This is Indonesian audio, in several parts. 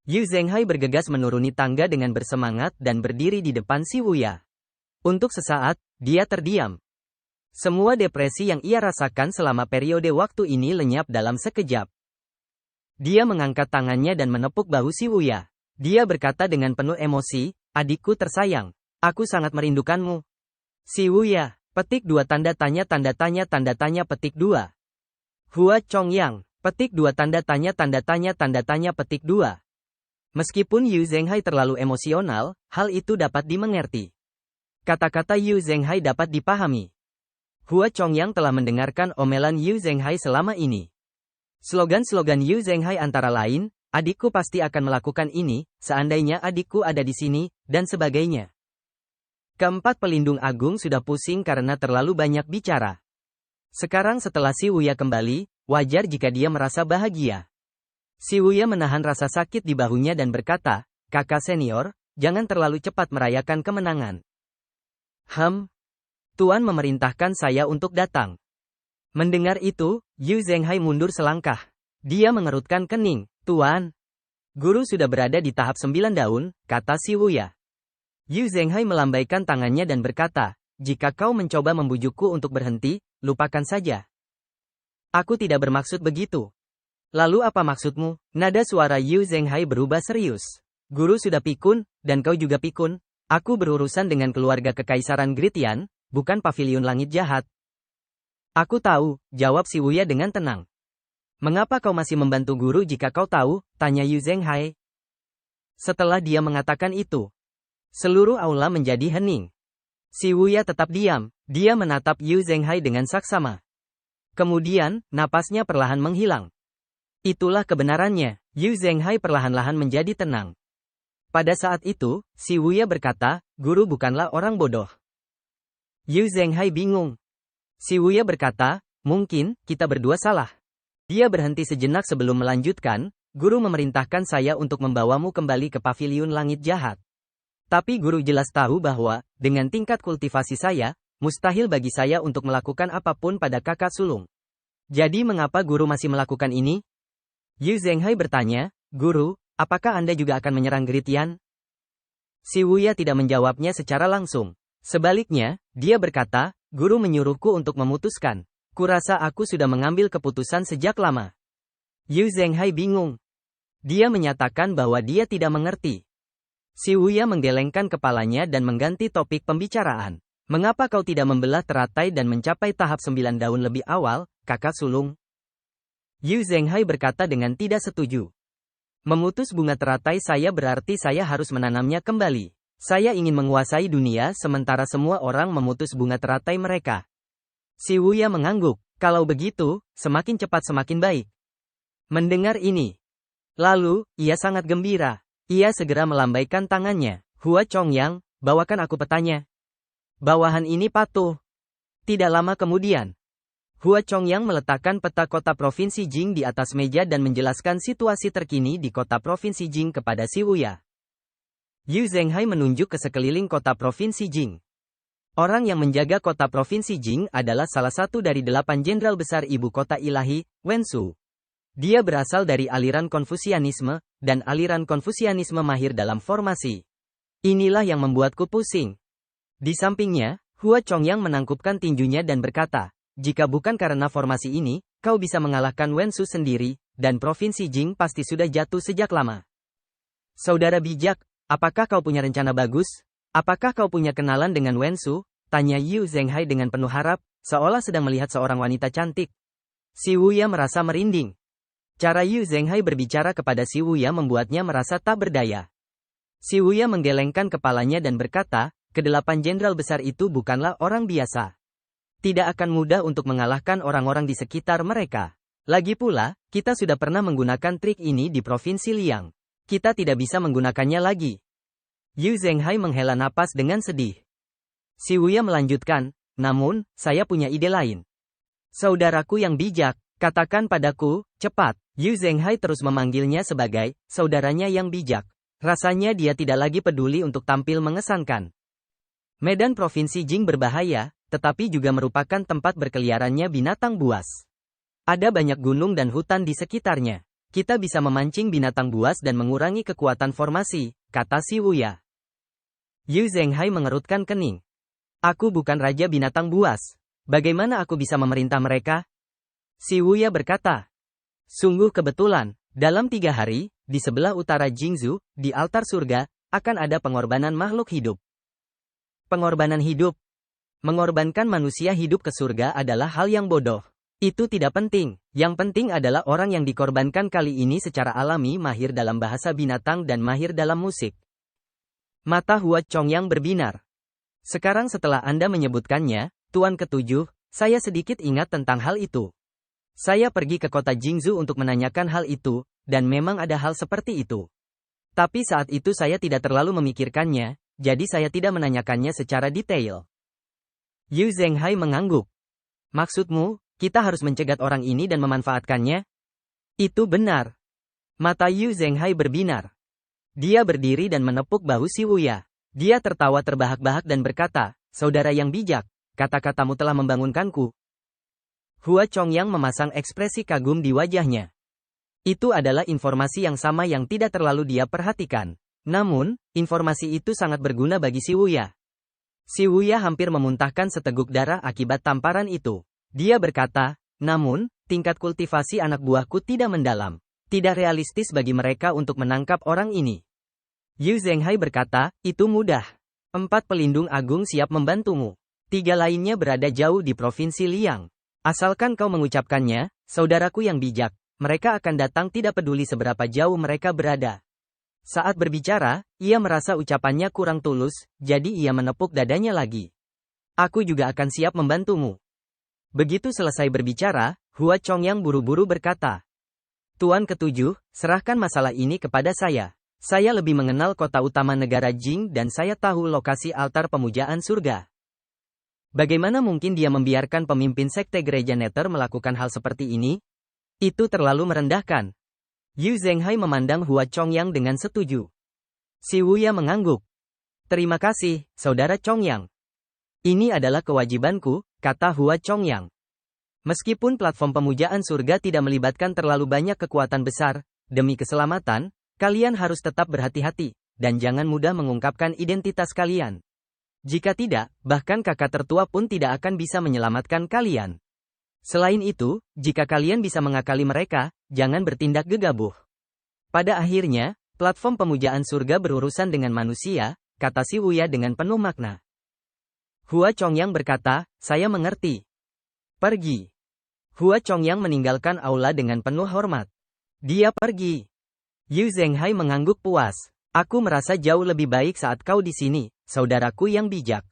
Yu Zhenghai bergegas menuruni tangga dengan bersemangat dan berdiri di depan Si Wuya. Untuk sesaat, dia terdiam. Semua depresi yang ia rasakan selama periode waktu ini lenyap dalam sekejap. Dia mengangkat tangannya dan menepuk bahu Si Wuya. Dia berkata dengan penuh emosi, "Adikku tersayang, aku sangat merindukanmu." Si Wuya, petik 2 tanda tanya petik 2. Hua Chongyang, petik 2 tanda tanya petik 2. Meskipun Yu Zhenghai terlalu emosional, hal itu dapat dimengerti. Kata-kata Yu Zhenghai dapat dipahami. Hua Chongyang telah mendengarkan omelan Yu Zhenghai selama ini. Slogan-slogan Yu Zhenghai antara lain, "Adikku pasti akan melakukan ini, seandainya adikku ada di sini," dan sebagainya. Keempat pelindung agung sudah pusing karena terlalu banyak bicara. Sekarang setelah Si Wuya kembali, wajar jika dia merasa bahagia. Si Wuya menahan rasa sakit di bahunya dan berkata, "Kakak senior, jangan terlalu cepat merayakan kemenangan." Tuan memerintahkan saya untuk datang." Mendengar itu, Yu Zhenghai mundur selangkah. Dia mengerutkan kening. "Tuan, guru sudah berada di tahap 9 daun," kata Si Wuya. Yu Zhenghai melambaikan tangannya dan berkata, "Jika kau mencoba membujukku untuk berhenti, lupakan saja. Aku tidak bermaksud begitu." "Lalu apa maksudmu?" Nada suara Yu Zhenghai berubah serius. "Guru sudah pikun, dan kau juga pikun. Aku berurusan dengan keluarga Kekaisaran Gritian, bukan Paviliun Langit Jahat." "Aku tahu," jawab Si Wuya dengan tenang. "Mengapa kau masih membantu guru jika kau tahu?" tanya Yu Zhenghai. Setelah dia mengatakan itu, seluruh aula menjadi hening. Si Wuya tetap diam, dia menatap Yu Zhenghai dengan saksama. Kemudian, napasnya perlahan menghilang. Itulah kebenarannya, Yu Zhenghai perlahan-lahan menjadi tenang. Pada saat itu, Si Wuya berkata, "Guru bukanlah orang bodoh." Yu Zhenghai bingung. Si Wuya berkata, "Mungkin, kita berdua salah." Dia berhenti sejenak sebelum melanjutkan, "Guru memerintahkan saya untuk membawamu kembali ke Paviliun Langit Jahat. Tapi guru jelas tahu bahwa, dengan tingkat kultivasi saya, mustahil bagi saya untuk melakukan apapun pada kakak sulung. Jadi mengapa guru masih melakukan ini?" Yu Zhenghai bertanya, "Guru, apakah Anda juga akan menyerang Gritian?" Si Wuya tidak menjawabnya secara langsung. Sebaliknya, dia berkata, "Guru menyuruhku untuk memutuskan. Kurasa aku sudah mengambil keputusan sejak lama." Yu Zhenghai bingung. Dia menyatakan bahwa dia tidak mengerti. Si Wuya menggelengkan kepalanya dan mengganti topik pembicaraan. "Mengapa kau tidak membelah teratai dan mencapai tahap 9 daun lebih awal, kakak sulung?" Yu Zhenghai berkata dengan tidak setuju. "Memutus bunga teratai saya berarti saya harus menanamnya kembali. Saya ingin menguasai dunia sementara semua orang memutus bunga teratai mereka." Si Wuya mengangguk. "Kalau begitu, semakin cepat semakin baik." Mendengar ini, lalu, ia sangat gembira. Ia segera melambaikan tangannya. "Hua Chongyang, bawakan aku petanya." Bawahan ini patuh. Tidak lama kemudian, Hua Chongyang meletakkan peta kota Provinsi Jing di atas meja dan menjelaskan situasi terkini di kota Provinsi Jing kepada Si Wuya. Yu Zhenghai menunjuk ke sekeliling kota Provinsi Jing. Orang yang menjaga kota Provinsi Jing adalah salah satu dari 8 jenderal besar ibu kota ilahi, Wen Shu. Dia berasal dari aliran Konfusianisme, dan aliran Konfusianisme mahir dalam formasi. Inilah yang membuatku pusing. Di sampingnya, Hua Chongyang menangkupkan tinjunya dan berkata, "Jika bukan karena formasi ini, kau bisa mengalahkan Wen Shu sendiri, dan Provinsi Jing pasti sudah jatuh sejak lama." "Saudara bijak, apakah kau punya rencana bagus? Apakah kau punya kenalan dengan Wen Shu?" tanya Yu Zhenghai dengan penuh harap, seolah sedang melihat seorang wanita cantik. Si Wuya merasa merinding. Cara Yu Zhenghai berbicara kepada Si Wuya membuatnya merasa tak berdaya. Si Wuya menggelengkan kepalanya dan berkata, "Ke-8 jenderal besar itu bukanlah orang biasa. Tidak akan mudah untuk mengalahkan orang-orang di sekitar mereka. Lagi pula, kita sudah pernah menggunakan trik ini di Provinsi Liang. Kita tidak bisa menggunakannya lagi." Yu Zhenghai menghela napas dengan sedih. Si Wuya melanjutkan, "Namun, saya punya ide lain. Saudaraku yang bijak, katakan padaku, cepat." Yu Zhenghai terus memanggilnya sebagai saudaranya yang bijak. Rasanya dia tidak lagi peduli untuk tampil mengesankan. Medan Provinsi Jing berbahaya, tetapi juga merupakan tempat berkeliarannya binatang buas. Ada banyak gunung dan hutan di sekitarnya. Kita bisa memancing binatang buas dan mengurangi kekuatan formasi, kata si Wuya. Yu Zhenghai mengerutkan kening. Aku bukan raja binatang buas. Bagaimana aku bisa memerintah mereka? Si Wuya berkata. Sungguh kebetulan, dalam 3 hari, di sebelah utara Jingzhou, di altar surga, akan ada pengorbanan makhluk hidup. Pengorbanan hidup. Mengorbankan manusia hidup ke surga adalah hal yang bodoh. Itu tidak penting. Yang penting adalah orang yang dikorbankan kali ini secara alami mahir dalam bahasa binatang dan mahir dalam musik. Mata Hua Chongyang berbinar. Sekarang setelah Anda menyebutkannya, Tuan Ketujuh, saya sedikit ingat tentang hal itu. Saya pergi ke kota Jingzhou untuk menanyakan hal itu, dan memang ada hal seperti itu. Tapi saat itu saya tidak terlalu memikirkannya, jadi saya tidak menanyakannya secara detail. Yu Zhenghai mengangguk. Maksudmu, kita harus mencegat orang ini dan memanfaatkannya? Itu benar. Mata Yu Zhenghai berbinar. Dia berdiri dan menepuk bahu si Wuya. Dia tertawa terbahak-bahak dan berkata, saudara yang bijak, kata-katamu telah membangunkanku. Hua Chongyang memasang ekspresi kagum di wajahnya. Itu adalah informasi yang sama yang tidak terlalu dia perhatikan. Namun, informasi itu sangat berguna bagi si Wuya. Si Wuya hampir memuntahkan seteguk darah akibat tamparan itu. Dia berkata, namun, tingkat kultivasi anak buahku tidak mendalam. Tidak realistis bagi mereka untuk menangkap orang ini. Yu Zhenghai berkata, itu mudah. 4 pelindung agung siap membantumu. 3 lainnya berada jauh di Provinsi Liang. Asalkan kau mengucapkannya, saudaraku yang bijak, mereka akan datang tidak peduli seberapa jauh mereka berada. Saat berbicara, ia merasa ucapannya kurang tulus, jadi ia menepuk dadanya lagi. Aku juga akan siap membantumu. Begitu selesai berbicara, Hua Chongyang buru-buru berkata, Tuan Ketujuh, serahkan masalah ini kepada saya. Saya lebih mengenal kota utama negara Jing dan saya tahu lokasi altar pemujaan surga. Bagaimana mungkin dia membiarkan pemimpin sekte gereja Nether melakukan hal seperti ini? Itu terlalu merendahkan. Yu Zhenghai memandang Hua Chongyang dengan setuju. Si Wuya mengangguk. Terima kasih, saudara Chongyang. Ini adalah kewajibanku, kata Hua Chongyang. Meskipun platform pemujaan surga tidak melibatkan terlalu banyak kekuatan besar, demi keselamatan, kalian harus tetap berhati-hati, dan jangan mudah mengungkapkan identitas kalian. Jika tidak, bahkan kakak tertua pun tidak akan bisa menyelamatkan kalian. Selain itu, jika kalian bisa mengakali mereka, jangan bertindak gegabah. Pada akhirnya, platform pemujaan surga berurusan dengan manusia, kata si Wuya dengan penuh makna. Hua Chongyang berkata, saya mengerti. Pergi. Hua Chongyang meninggalkan aula dengan penuh hormat. Dia pergi. Yu Zhenghai mengangguk puas. Aku merasa jauh lebih baik saat kau di sini, saudaraku yang bijak.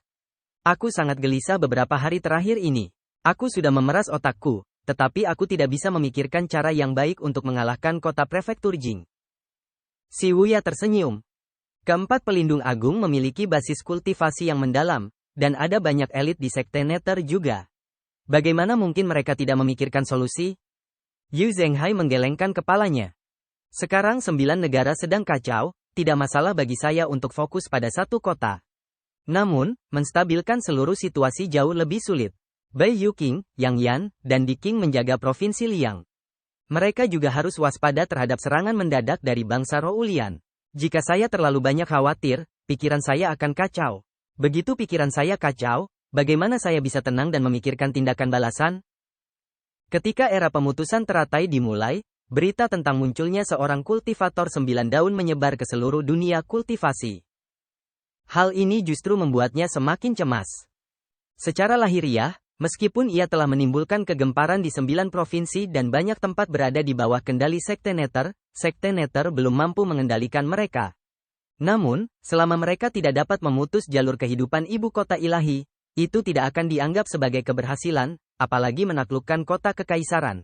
Aku sangat gelisah beberapa hari terakhir ini. Aku sudah memeras otakku, tetapi aku tidak bisa memikirkan cara yang baik untuk mengalahkan kota prefektur Jing. Si Wuya tersenyum. Keempat pelindung agung memiliki basis kultivasi yang mendalam, dan ada banyak elit di sekte Nether juga. Bagaimana mungkin mereka tidak memikirkan solusi? Yu Zhenghai menggelengkan kepalanya. Sekarang 9 negara sedang kacau, tidak masalah bagi saya untuk fokus pada satu kota. Namun, menstabilkan seluruh situasi jauh lebih sulit. Bai Yuqing, Yang Yan, dan Di Qing menjaga Provinsi Liang. Mereka juga harus waspada terhadap serangan mendadak dari bangsa Roulian. Jika saya terlalu banyak khawatir, pikiran saya akan kacau. Begitu pikiran saya kacau, bagaimana saya bisa tenang dan memikirkan tindakan balasan? Ketika era pemutusan teratai dimulai, berita tentang munculnya seorang kultivator 9 daun menyebar ke seluruh dunia kultivasi. Hal ini justru membuatnya semakin cemas. Secara lahiriah, meskipun ia telah menimbulkan kegemparan di 9 provinsi dan banyak tempat berada di bawah kendali Sekte Nether belum mampu mengendalikan mereka. Namun, selama mereka tidak dapat memutus jalur kehidupan ibu kota ilahi, itu tidak akan dianggap sebagai keberhasilan, apalagi menaklukkan kota kekaisaran.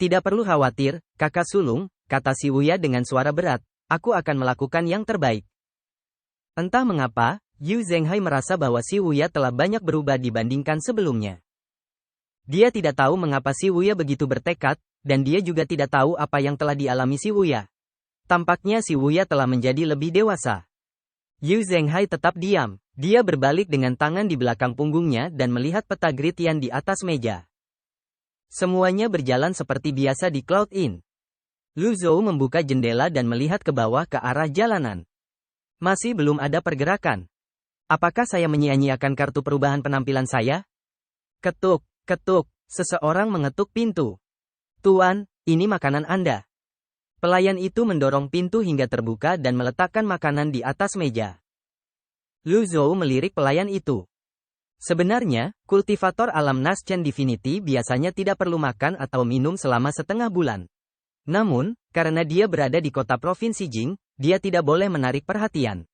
Tidak perlu khawatir, kakak sulung, kata si Wuya dengan suara berat, aku akan melakukan yang terbaik. Entah mengapa, Yu Zhenghai merasa bahwa si Wuya telah banyak berubah dibandingkan sebelumnya. Dia tidak tahu mengapa si Wuya begitu bertekad, dan dia juga tidak tahu apa yang telah dialami si Wuya. Tampaknya si Wuya telah menjadi lebih dewasa. Yu Zhenghai tetap diam. Dia berbalik dengan tangan di belakang punggungnya dan melihat peta Gritian di atas meja. Semuanya berjalan seperti biasa di Cloud Inn. Lu Zhou membuka jendela dan melihat ke bawah ke arah jalanan. Masih belum ada pergerakan. Apakah saya menyia-nyiakan kartu perubahan penampilan saya? Ketuk, ketuk, seseorang mengetuk pintu. Tuan, ini makanan Anda. Pelayan itu mendorong pintu hingga terbuka dan meletakkan makanan di atas meja. Lu Zhou melirik pelayan itu. Sebenarnya, kultivator alam Naschen Divinity biasanya tidak perlu makan atau minum selama setengah bulan. Namun, karena dia berada di kota provinsi Jing, dia tidak boleh menarik perhatian.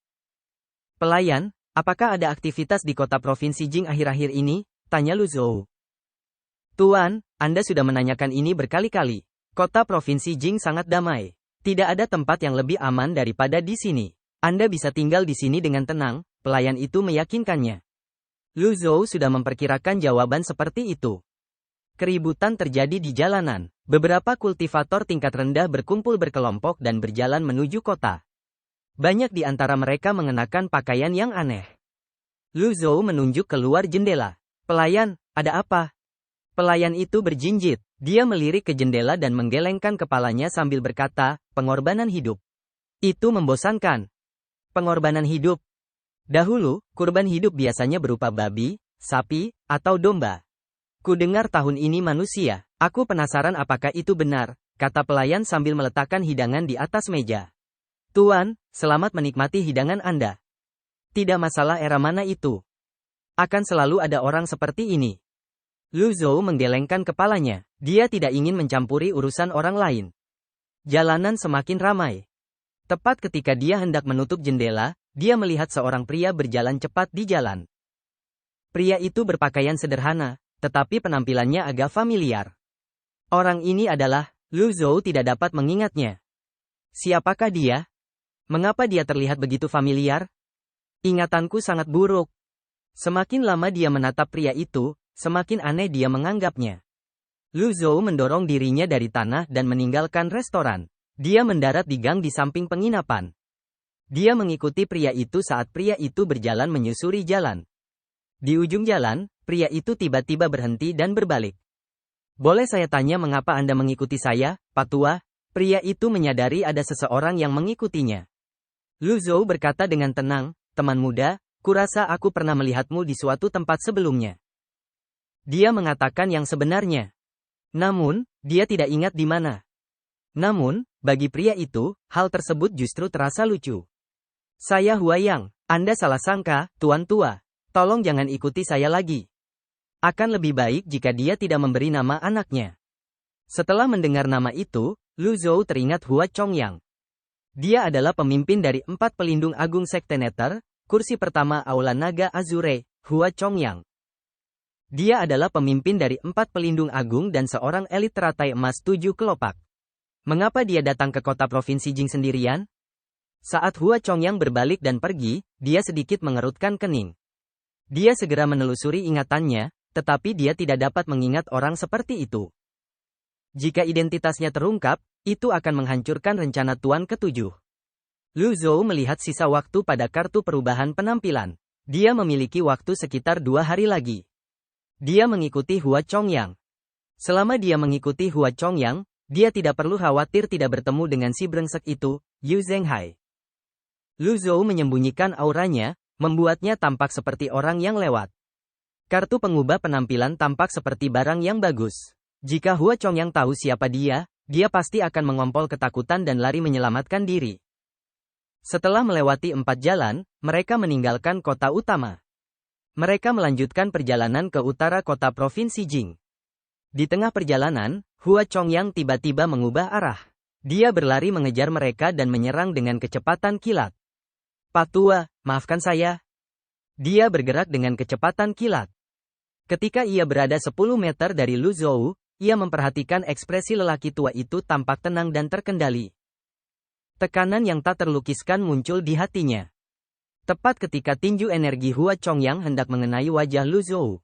Pelayan, apakah ada aktivitas di kota provinsi Jing akhir-akhir ini? Tanya Lu Zhou. Tuan, Anda sudah menanyakan ini berkali-kali. Kota provinsi Jing sangat damai. Tidak ada tempat yang lebih aman daripada di sini. Anda bisa tinggal di sini dengan tenang, pelayan itu meyakinkannya. Lu Zhou sudah memperkirakan jawaban seperti itu. Keributan terjadi di jalanan. Beberapa kultivator tingkat rendah berkumpul berkelompok dan berjalan menuju kota. Banyak di antara mereka mengenakan pakaian yang aneh. Lu Zhou menunjuk keluar jendela. Pelayan, ada apa? Pelayan itu berjinjit. Dia melirik ke jendela dan menggelengkan kepalanya sambil berkata, pengorbanan hidup. Itu membosankan. Pengorbanan hidup. Dahulu, kurban hidup biasanya berupa babi, sapi, atau domba. Kudengar tahun ini manusia. Aku penasaran apakah itu benar, kata pelayan sambil meletakkan hidangan di atas meja. Tuan, selamat menikmati hidangan Anda. Tidak masalah era mana itu. Akan selalu ada orang seperti ini. Lu Zhou menggelengkan kepalanya. Dia tidak ingin mencampuri urusan orang lain. Jalanan semakin ramai. Tepat ketika dia hendak menutup jendela, dia melihat seorang pria berjalan cepat di jalan. Pria itu berpakaian sederhana, tetapi penampilannya agak familiar. Orang ini adalah, Lu Zhou tidak dapat mengingatnya. Siapakah dia? Mengapa dia terlihat begitu familiar? Ingatanku sangat buruk. Semakin lama dia menatap pria itu, semakin aneh dia menganggapnya. Lu Zhou mendorong dirinya dari tanah dan meninggalkan restoran. Dia mendarat di gang di samping penginapan. Dia mengikuti pria itu saat pria itu berjalan menyusuri jalan. Di ujung jalan, pria itu tiba-tiba berhenti dan berbalik. Boleh saya tanya mengapa Anda mengikuti saya, Pak Tua? Pria itu menyadari ada seseorang yang mengikutinya. Lu Zhou berkata dengan tenang, teman muda, kurasa aku pernah melihatmu di suatu tempat sebelumnya. Dia mengatakan yang sebenarnya. Namun, dia tidak ingat di mana. Namun, bagi pria itu, hal tersebut justru terasa lucu. Saya Huayang, Anda salah sangka, Tuan Tua. Tolong jangan ikuti saya lagi. Akan lebih baik jika dia tidak memberi nama anaknya. Setelah mendengar nama itu, Lu Zhou teringat Hua Chongyang. Dia adalah pemimpin dari 4 pelindung agung Sekte Nether, kursi pertama Aula Naga Azure, Hua Chongyang. Dia adalah pemimpin dari 4 pelindung agung dan seorang elit teratai emas 7 kelopak. Mengapa dia datang ke kota provinsi Jing sendirian? Saat Hua Chongyang berbalik dan pergi, dia sedikit mengerutkan kening. Dia segera menelusuri ingatannya, tetapi dia tidak dapat mengingat orang seperti itu. Jika identitasnya terungkap, itu akan menghancurkan rencana Tuan ke-7. Lu Zhou melihat sisa waktu pada kartu perubahan penampilan. Dia memiliki waktu sekitar 2 hari lagi. Dia mengikuti Hua Chongyang. Selama dia mengikuti Hua Chongyang, dia tidak perlu khawatir tidak bertemu dengan si brengsek itu, Yu Zhenghai. Lu Zhou menyembunyikan auranya, membuatnya tampak seperti orang yang lewat. Kartu pengubah penampilan tampak seperti barang yang bagus. Jika Hua Chongyang tahu siapa dia pasti akan mengompol ketakutan dan lari menyelamatkan diri. Setelah melewati 4 jalan, mereka meninggalkan kota utama. Mereka melanjutkan perjalanan ke utara kota provinsi Jing. Di tengah perjalanan, Hua Chongyang tiba-tiba mengubah arah. Dia berlari mengejar mereka dan menyerang dengan kecepatan kilat. Pak Tua, maafkan saya. Dia bergerak dengan kecepatan kilat. Ketika ia berada 10 meter dari Lu Zhou, ia memperhatikan ekspresi lelaki tua itu tampak tenang dan terkendali. Tekanan yang tak terlukiskan muncul di hatinya. Tepat ketika tinju energi Hua Chongyang hendak mengenai wajah Lu Zhou,